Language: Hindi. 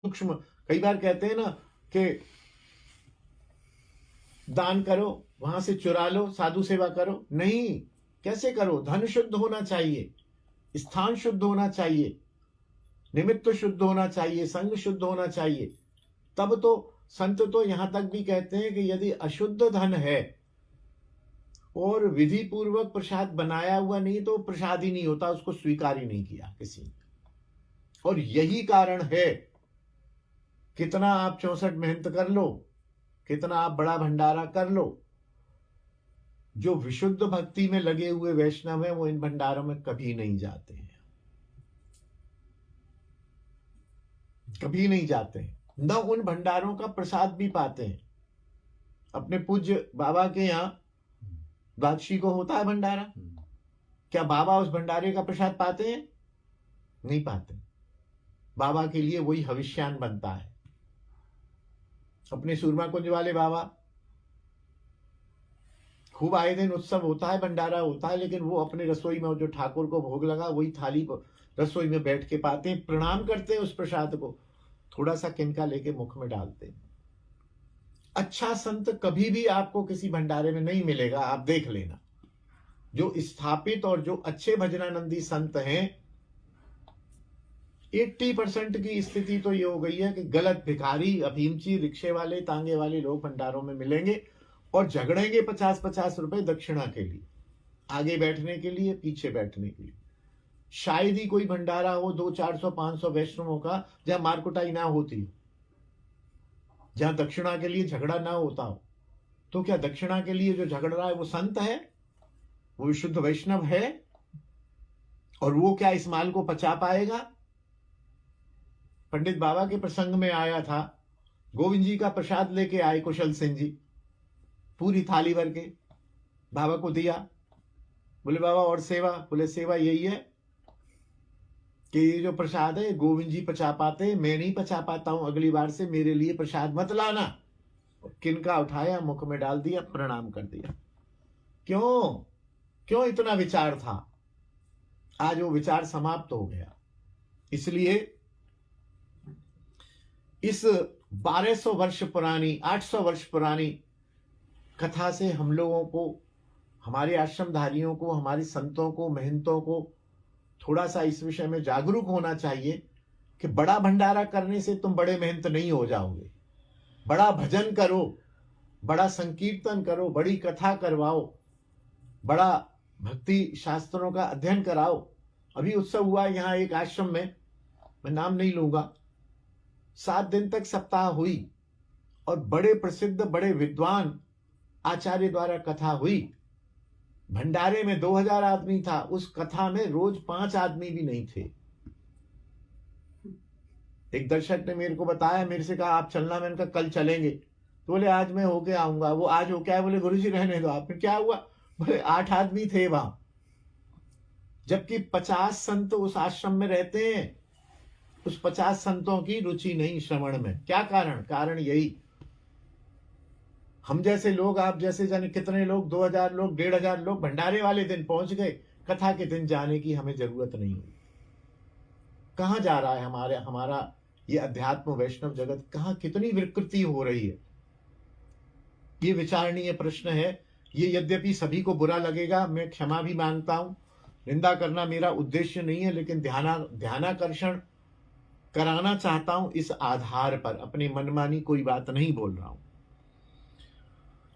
सूक्ष्म, कई बार कहते हैं ना कि दान करो, वहां से चुरा लो, साधु सेवा करो। नहीं, कैसे करो? धन शुद्ध होना चाहिए, स्थान शुद्ध होना चाहिए, निमित्त शुद्ध होना चाहिए, संग शुद्ध होना चाहिए। तब तो संत तो यहां तक भी कहते हैं कि यदि अशुद्ध धन है और विधि पूर्वक प्रसाद बनाया हुआ नहीं तो प्रसाद ही नहीं होता, उसको स्वीकार ही नहीं किया किसी ने। और यही कारण है, कितना आप 64 मेहनत कर लो, कितना आप बड़ा भंडारा कर लो, जो विशुद्ध भक्ति में लगे हुए वैष्णव हैं वो इन भंडारों में कभी नहीं जाते हैं, कभी नहीं जाते हैं, न उन भंडारों का प्रसाद भी पाते हैं। अपने पूज्य बाबा के यहाँ द्वादशी को होता है भंडारा, क्या बाबा उस भंडारे का प्रसाद पाते हैं? नहीं पाते। बाबा के लिए वही हविष्यान बनता है। अपने सूरमा कुंज वाले बाबा खूब आए दिन उत्सव होता है, भंडारा होता है, लेकिन वो अपने रसोई में जो ठाकुर को भोग लगा वही थाली को रसोई में बैठ के पाते हैं, प्रणाम करते हैं, उस प्रसाद को थोड़ा सा किनका लेके मुख में डालते हैं। अच्छा संत कभी भी आपको किसी भंडारे में नहीं मिलेगा, आप देख लेना। जो स्थापित और जो अच्छे भजनानंदी संत हैं, 80% की स्थिति तो ये हो गई है कि गलत भिखारी, अफीमची, रिक्शे वाले, तांगे वाले लोग भंडारों में मिलेंगे और झगड़ेंगे 50-50 रुपए दक्षिणा के लिए, आगे बैठने के लिए, पीछे बैठने के लिए। शायद ही कोई भंडारा हो 200-400-500 वैष्णवों का जहां मारकुटाई ना होती हो, जहां दक्षिणा के लिए झगड़ा ना होता हो। तो क्या दक्षिणा के लिए जो झगड़ रहा है वो संत है? वो विशुद्ध वैष्णव है? और वो क्या इस माल को पचा पाएगा? पंडित बाबा के प्रसंग में आया था, गोविंद जी का प्रसाद लेके आए कुशल सिंह जी, पूरी थाली भर के बाबा को दिया। बोले बाबा और सेवा? बोले सेवा यही है कि ये जो प्रसाद है गोविंद जी पचा पाते, मैं नहीं पचा पाता हूं, अगली बार से मेरे लिए प्रसाद मत लाना। किनका उठाया, मुख में डाल दिया, प्रणाम कर दिया। क्यों क्यों इतना विचार था? आज वो विचार समाप्त हो गया। इसलिए इस 1200 वर्ष पुरानी, 800 वर्ष पुरानी कथा से हम लोगों को, हमारे आश्रमधारियों को, हमारे संतों को, महंतों को थोड़ा सा इस विषय में जागरूक होना चाहिए कि बड़ा भंडारा करने से तुम बड़े महंत नहीं हो जाओगे। बड़ा भजन करो, बड़ा संकीर्तन करो, बड़ी कथा करवाओ, बड़ा भक्ति शास्त्रों का अध्ययन कराओ। अभी उत्सव हुआ यहाँ एक आश्रम में, मैं नाम नहीं लूंगा, 7 दिन तक सप्ताह हुई और बड़े प्रसिद्ध, बड़े विद्वान आचार्य द्वारा कथा हुई। भंडारे में 2000 आदमी था, उस कथा में रोज 5 आदमी भी नहीं थे। एक दर्शक ने मेरे को बताया, मेरे से कहा आप चलना, मैंने कहा कल चलेंगे। तो बोले आज मैं होके आऊंगा। वो आज हो क्या? बोले गुरुजी रहने दो। आपने क्या हुआ? बोले 8 आदमी थे वहां, जबकि 50 संत उस आश्रम में रहते हैं। उस 50 संतों की रुचि नहीं श्रवण में। क्या कारण? कारण यही, हम जैसे लोग, आप जैसे जाने कितने लोग, 2000 लोग, 1500 लोग भंडारे वाले दिन पहुंच गए, कथा के दिन जाने की हमें जरूरत नहीं हुई। कहां जा रहा है हमारा ये अध्यात्म वैष्णव जगत? कहां कितनी विकृति हो रही है? ये विचारणीय प्रश्न है। ये यद्यपि सभी को बुरा लगेगा, मैं क्षमा भी मांगता हूं, निंदा करना मेरा उद्देश्य नहीं है, लेकिन ध्यानाकर्षण कराना चाहता हूं इस आधार पर। अपनी मनमानी कोई बात नहीं बोल रहा हूं।